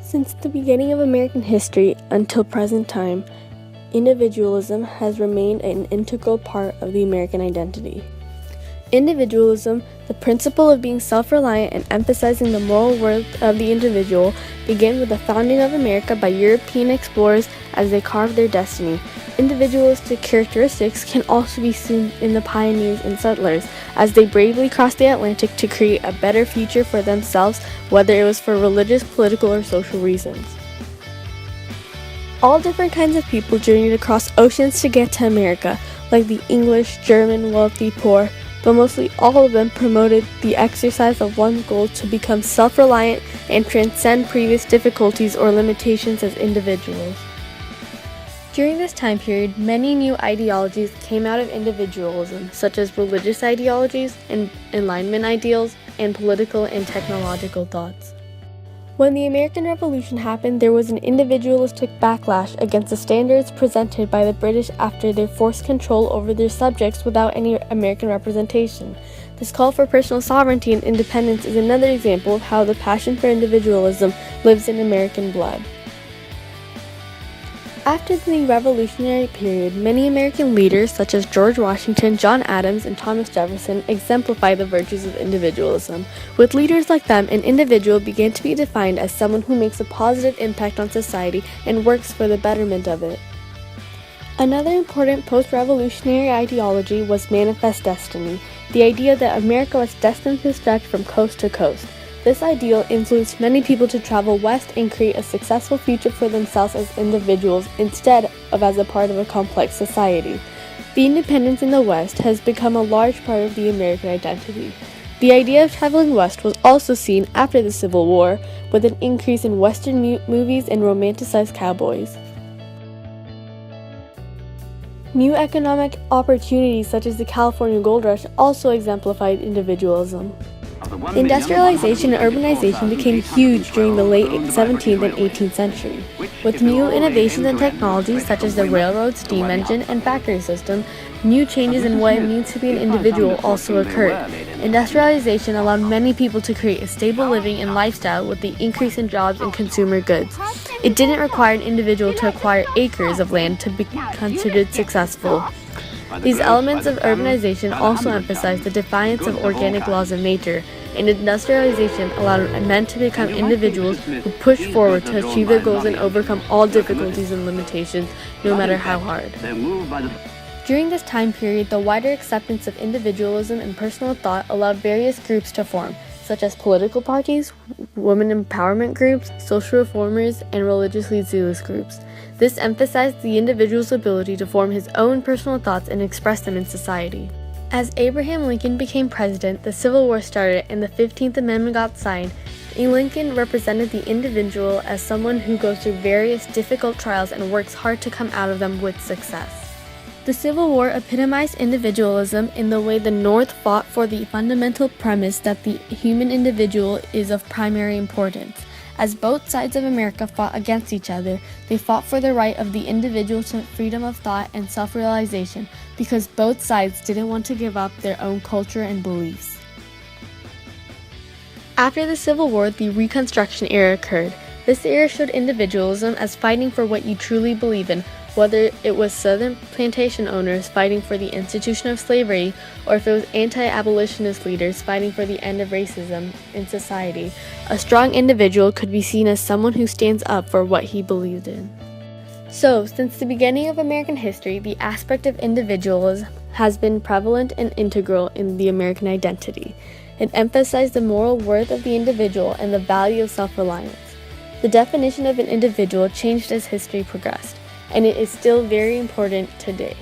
Since the beginning of American history until present time, individualism has remained an integral part of the American identity. Individualism, the principle of being self-reliant and emphasizing the moral worth of the individual, began with the founding of America by European explorers as they carved their destiny. Individualistic characteristics can also be seen in the pioneers and settlers as they bravely crossed the Atlantic to create a better future for themselves, whether it was for religious, political, or social reasons. All different kinds of people journeyed across oceans to get to America, like the English, German, wealthy, poor, but mostly all of them promoted the exercise of one goal: to become self-reliant and transcend previous difficulties or limitations as individuals. During this time period, many new ideologies came out of individualism, such as religious ideologies and Enlightenment ideals, and political and technological thoughts. When the American Revolution happened, there was an individualistic backlash against the standards presented by the British after their forced control over their subjects without any American representation. This call for personal sovereignty and independence is another example of how the passion for individualism lives in American blood. After the Revolutionary period, many American leaders such as George Washington, John Adams, and Thomas Jefferson exemplify the virtues of individualism. With leaders like them, an individual began to be defined as someone who makes a positive impact on society and works for the betterment of it. Another important post-revolutionary ideology was manifest destiny, the idea that America was destined to stretch from coast to coast. This ideal influenced many people to travel west and create a successful future for themselves as individuals instead of as a part of a complex society. The independence in the West has become a large part of the American identity. The idea of traveling west was also seen after the Civil War, with an increase in Western movies and romanticized cowboys. New economic opportunities such as the California Gold Rush also exemplified individualism. Industrialization and urbanization became huge during the late 17th and 18th century. With new innovations and technologies such as the railroad, steam engine, and factory system, new changes in what it means to be an individual also occurred. Industrialization allowed many people to create a stable living and lifestyle with the increase in jobs and consumer goods. It didn't require an individual to acquire acres of land to be considered successful. These elements of urbanization also emphasized the defiance of organic laws of nature, and industrialization allowed men to become individuals who push forward to achieve their goals and overcome all difficulties and limitations, no matter how hard. During this time period, the wider acceptance of individualism and personal thought allowed various groups to form, such as political parties, women empowerment groups, social reformers, and religiously zealous groups. This emphasized the individual's ability to form his own personal thoughts and express them in society. As Abraham Lincoln became president, the Civil War started and the 15th Amendment got signed. Lincoln represented the individual as someone who goes through various difficult trials and works hard to come out of them with success. The Civil War epitomized individualism in the way the North fought for the fundamental premise that the human individual is of primary importance. As both sides of America fought against each other, they fought for the right of the individual to freedom of thought and self-realization because both sides didn't want to give up their own culture and beliefs. After the Civil War, the Reconstruction era occurred. This era showed individualism as fighting for what you truly believe in, whether it was Southern plantation owners fighting for the institution of slavery, or if it was anti-abolitionist leaders fighting for the end of racism in society. A strong individual could be seen as someone who stands up for what he believed in. So, since the beginning of American history, the aspect of individualism has been prevalent and integral in the American identity. It emphasized the moral worth of the individual and the value of self-reliance. The definition of an individual changed as history progressed, and it is still very important today.